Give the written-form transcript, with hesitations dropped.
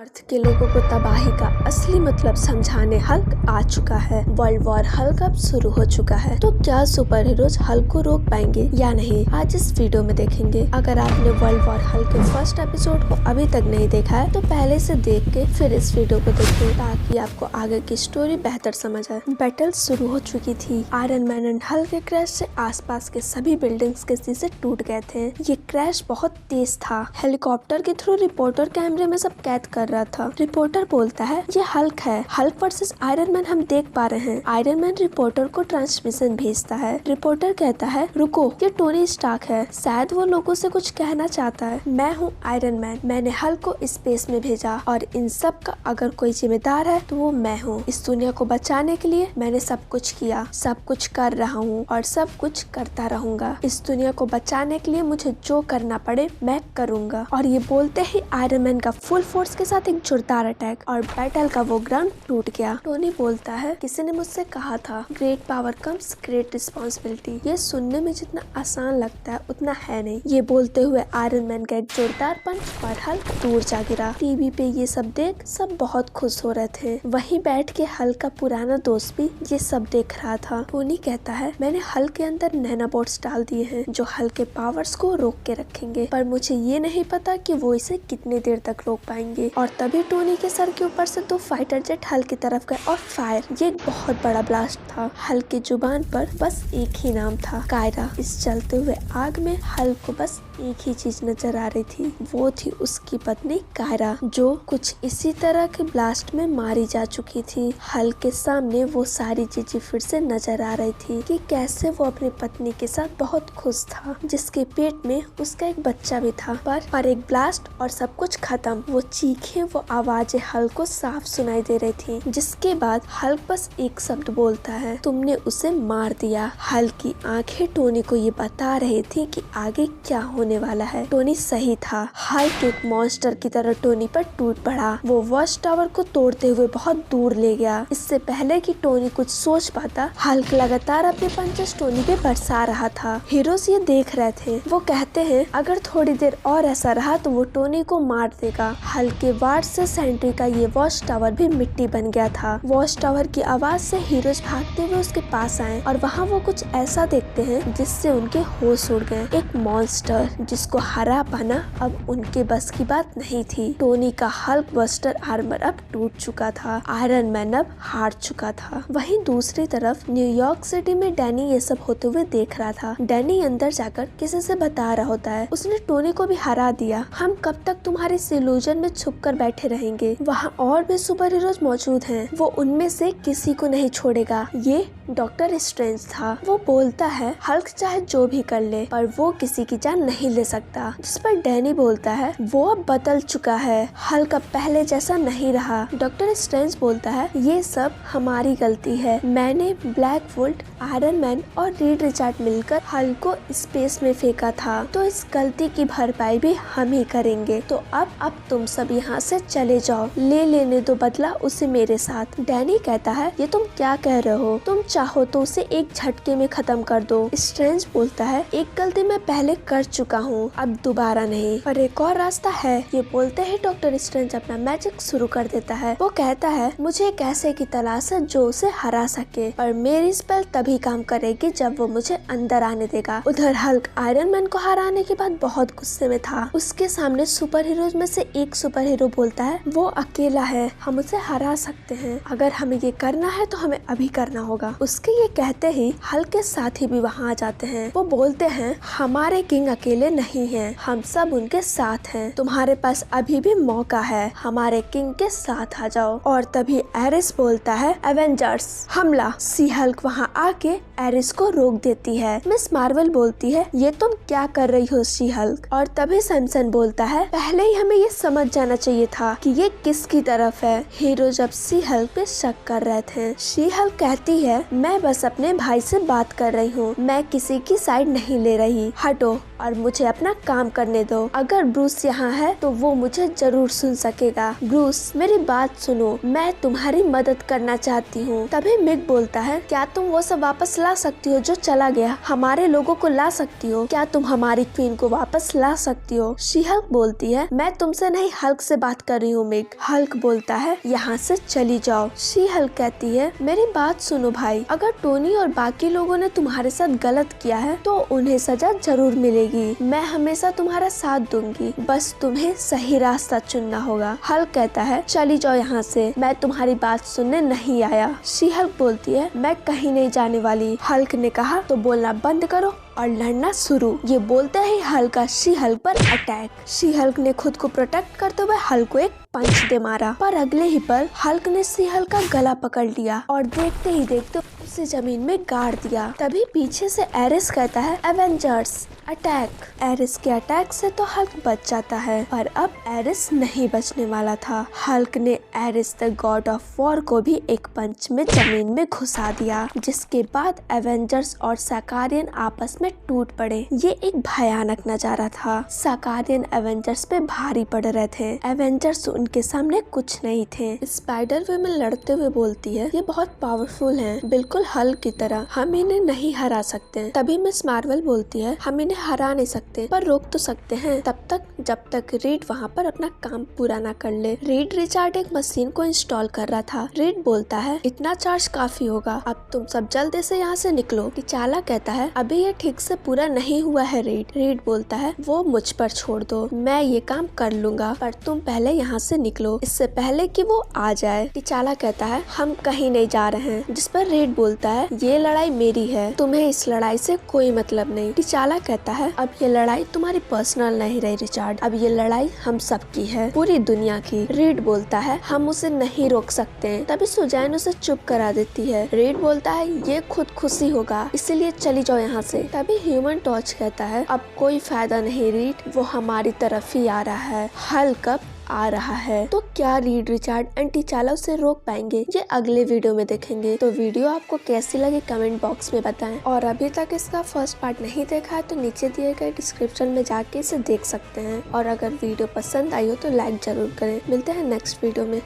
अर्थ के लोगों को तबाही का असली मतलब समझाने हल्क आ चुका है। वर्ल्ड वॉर हल्क अब शुरू हो चुका है। तो क्या सुपर हीरोज हल्क को रोक पाएंगे या नहीं, आज इस वीडियो में देखेंगे। अगर आपने वर्ल्ड वॉर हल्क के फर्स्ट एपिसोड को अभी तक नहीं देखा है तो पहले से देख के फिर इस वीडियो को देखें ताकि आपको आगे की स्टोरी बेहतर समझ आए। बैटल शुरू हो चुकी थी। आयरन मैन एंड हल्क के क्रैश से आसपास के सभी बिल्डिंग्स के शीशे टूट गए थे। ये क्रैश बहुत तेज था। हेलीकॉप्टर के थ्रू रिपोर्टर कैमरे में सब कैद कर रहा था। रिपोर्टर बोलता है ये हल्क है। हल्क वर्सेस आयरन मैन हम देख पा रहे हैं। आयरन मैन रिपोर्टर को ट्रांसमिशन भेजता है। रिपोर्टर कहता है रुको, ये टोनी स्टार्क है, शायद वो लोगों से कुछ कहना चाहता है। मैं हूँ आयरन मैन, मैंने हल्क को स्पेस में भेजा और इन सब का अगर कोई जिम्मेदार है तो वो मैं हूँ। इस दुनिया को बचाने के लिए मैंने सब कुछ किया, सब कुछ कर रहा हूँ और सब कुछ करता रहूंगा। इस दुनिया को बचाने के लिए मुझे जो करना पड़े मैं करूंगा। और ये बोलते ही आयरन मैन का फुल फोर्स के साथ एक जोरदार अटैक और बैटल का वो ग्राउंड टूट गया। टोनी बोलता है किसी ने मुझसे कहा था great power comes great responsibility. ये सुनने में जितना आसान लगता है उतना है नहीं। ये बोलते हुए आयरन मैन का एक जोरदार पंच और हल्क दूर जा गिरा। टीवी पे ये सब देख सब बहुत खुश हो रहे थे। वहीं बैठ के हल्क का पुराना दोस्त भी ये सब देख रहा था। टोनी कहता है मैंने हल्क के अंदर नैनोबॉट्स डाल दिए हैं जो हल्क के पावर्स को रोक के रखेंगे, पर मुझे ये नहीं पता कि वो इसे कितने देर तक रोक पाएंगे। और तभी टोनी के सर के ऊपर से दो फाइटर जेट हल्क की तरफ गए और फायर। ये एक बहुत बड़ा ब्लास्ट था। हल्क की जुबान पर बस एक ही नाम था, कायरा। इस जलते हुए आग में हल्क को बस एक ही चीज नजर आ रही थी, वो थी उसकी पत्नी कायरा, जो कुछ इसी तरह के ब्लास्ट में मारी जा चुकी थी। हल्क के सामने वो सारी चीजें फिर से नजर आ रही थी कि कैसे वो अपनी पत्नी के साथ बहुत खुश था, जिसके पेट में उसका एक बच्चा भी था। पर एक ब्लास्ट और सब कुछ खत्म। वो चीखें, वो आवाजें हल्क को साफ सुनाई दे रही थी। जिसके बाद हल्क बस एक शब्द बोलता है, तुमने उसे मार दिया। हल्क की आंखें टोनी को ये बता रही थी कि आगे क्या होने वाला है। टोनी सही था। हल्क एक मॉन्स्टर की तरह टोनी पर टूट पड़ा। वो वॉच टावर को तोड़ते हुए बहुत दूर ले गया। इससे पहले कि टोनी कुछ सोच पाता, हल्क लगातार अपने पंचेस टोनी पे बरसा रहा था। हीरोज ये देख रहे थे। वो कहते हैं अगर थोड़ी देर और ऐसा रहा तो वो टोनी को मार देगा। हल्क के वार से सेंट्री का ये वॉच टावर भी मिट्टी बन गया था। वॉच टावर की आवाज से हीरोज भागते हुए उसके पास आए और वहाँ वो कुछ ऐसा देखते हैं जिससे उनके होश उड़ गए। एक मॉन्स्टर जिसको हरा पाना अब उनके बस की बात नहीं थी। टोनी का हल्क बस्टर आर्मर अब टूट चुका था। आयरन मैन अब हार चुका था। वहीं दूसरी तरफ न्यूयॉर्क सिटी में डैनी ये सब होते हुए देख रहा था। डैनी अंदर जाकर किसी से बता रहा होता है उसने टोनी को भी हरा दिया। हम कब तक तुम्हारे इल्यूजन में छुप कर बैठे रहेंगे। वहाँ और भी सुपर हीरोज मौजूद हैं। वो उनमें से किसी को नहीं छोड़ेगा। ये डॉक्टर स्ट्रेंज था। वो बोलता है हल्क चाहे जो भी कर ले पर वो किसी की जान नहीं ले सकता। जिस पर डैनी बोलता है वो अब बदल चुका है, हल्क अब पहले जैसा नहीं रहा। डॉक्टर स्ट्रेंज बोलता है ये सब हमारी गलती है। मैंने ब्लैक वुल्फ, आयरन मैन और रीड रिचर्ड मिलकर हल्क को स्पेस में फेंका था, तो इस गलती की भरपाई भी हम ही करेंगे। तो अब तुम सब यहाँ से चले जाओ, ले लेने दो बदला उसे मेरे साथ। डैनी कहता है ये तुम क्या कह रहे हो, तुम चाहो तो उसे एक झटके में खत्म कर दो। स्ट्रेंज बोलता है एक गलती मैं पहले कर चुका हूँ, अब दोबारा नहीं, पर एक और रास्ता है। ये बोलते ही डॉक्टर स्ट्रेंज अपना मैजिक शुरू कर देता है। वो कहता है मुझे एक ऐसे की तलाश है जो उसे हरा सके, पर मेरी स्पेल तभी काम करेगी जब वो मुझे अंदर आने देगा। उधर हल्क आयरन मैन को हराने के बाद बहुत गुस्से में था। उसके सामने सुपर हीरोज में से एक सुपर हीरो बोलता है वो अकेला है, हम उसे हरा सकते हैं। अगर हमें ये करना है तो हमें अभी करना होगा। उसके ये कहते ही हल्क के साथी भी वहाँ आ जाते हैं। वो बोलते हैं हमारे किंग अकेले नहीं हैं, हम सब उनके साथ हैं। तुम्हारे पास अभी भी मौका है, हमारे किंग के साथ आ जाओ। और तभी एरिस बोलता है एवेंजर्स हमला। सी हल्क वहाँ आके एरिस को रोक देती है। मिस मार्वल बोलती है ये तुम क्या कर रही हो सी हल्क। और तभी सैमसन बोलता है पहले ही हमें ये समझ जाना चाहिए था कि ये किसकी तरफ है। हीरो जब सी हल्क पे शक कर रहे थे। सी हल्क कहती है मैं बस अपने भाई से बात कर रही हूँ, मैं किसी की साइड नहीं ले रही, हटो। और मुझे अपना काम करने दो। अगर ब्रूस यहाँ है तो वो मुझे जरूर सुन सकेगा। ब्रूस, मेरी बात सुनो, मैं तुम्हारी मदद करना चाहती हूँ। तभी मिक बोलता है, क्या तुम वो सब वापस ला सकती हो जो चला गया? हमारे लोगों को ला सकती हो? क्या तुम हमारी क्वीन को वापस ला सकती हो? शी हल्क बोलती है, मैं तुमसे नहीं हल्क से बात कर रही हूँ मिक। हल्क बोलता है, यहाँ से चली जाओ। शी हल्क कहती है, मेरी बात सुनो भाई, अगर टोनी और बाकी लोगों ने तुम्हारे साथ गलत किया है तो उन्हें सजा जरूर मिलेगी। मैं हमेशा तुम्हारा साथ दूंगी, बस तुम्हें सही रास्ता चुनना होगा। हल्क कहता है, चली जाओ यहाँ से, मैं तुम्हारी बात सुनने नहीं आया। शी हल्क बोलती है, मैं कहीं नहीं जाने वाली। हल्क ने कहा, तो बोलना बंद करो और लड़ना शुरू। ये बोलते ही हल्क का शी हल्क पर अटैक। शी हल्क ने खुद को प्रोटेक्ट करते हुए हल्क को एक पंच दे मारा, पर अगले ही पल हल्क ने शी हल्क का गला पकड़ लिया और देखते ही देखते उसे जमीन में गाड़ दिया। तभी पीछे से एरिस कहता है, एवेंजर्स अटैक। एरिस के अटैक से तो हल्क बच जाता है, पर अब एरिस नहीं बचने वाला था। हल्क ने Ares the god of war को भी एक पंच में जमीन में घुसा दिया, जिसके बाद एवेंजर्स और साकारियन आपस में टूट पड़े। ये एक भयानक नजारा था। साकारियन एवेंजर्स पे भारी पड़ रहे थे। एवेंजर्स उनके सामने कुछ नहीं थे। स्पाइडर वुमन लड़ते हुए बोलती है, ये बहुत पावरफुल हैं, बिल्कुल हल्क की तरह, हम इन्हें नहीं हरा सकते। तभी मिस मार्वल बोलती है, हम इन्हें हरा नहीं सकते पर रोक तो सकते हैं, तब तक जब तक रीड वहाँ पर अपना काम पूरा ना कर ले। रीड रिचार्ड एक मशीन को इंस्टॉल कर रहा था। रीड बोलता है, इतना चार्ज काफी होगा, अब तुम सब जल्दी से यहाँ से निकलो। टिचाला कहता है, अभी ये ठीक से पूरा नहीं हुआ है रीड। रीड बोलता है, वो मुझ पर छोड़ दो, मैं ये काम कर लूंगा, पर तुम पहले यहाँ से निकलो, इससे पहले कि वो आ जाए। टिचाला कहता है, हम कहीं नहीं जा रहे हैं, जिस पर रीड बोलता है, ये लड़ाई मेरी है, तुम्हें इस लड़ाई से कोई मतलब नहीं। टिचाला कहता है, अब ये लड़ाई तुम्हारी पर्सनल नहीं रही रिचार्ड, अब ये लड़ाई हम सबकी है, पूरी दुनिया की। रीड बोलता है, हम उसे नहीं रोक सकते। तभी सुजैन उसे चुप करा देती है। रीड बोलता है, ये खुद खुशी होगा, इसीलिए चली जाओ यहाँ से। तभी ह्यूमन टॉर्च कहता है, अब कोई फायदा नहीं रीड, वो हमारी तरफ ही आ रहा है, हल्क अब आ रहा है। तो क्या रीड रिचार्ड एंड टिचाला उसे रोक पाएंगे, ये अगले वीडियो में देखेंगे। तो वीडियो आपको कैसी लगी कमेंट बॉक्स में बताएं, और अभी तक इसका फर्स्ट पार्ट नहीं देखा है तो नीचे दिए गए डिस्क्रिप्शन में जाके इसे देख सकते हैं। और अगर वीडियो पसंद आई हो तो लाइक जरूर करें। मिलते हैं नेक्स्ट वीडियो में।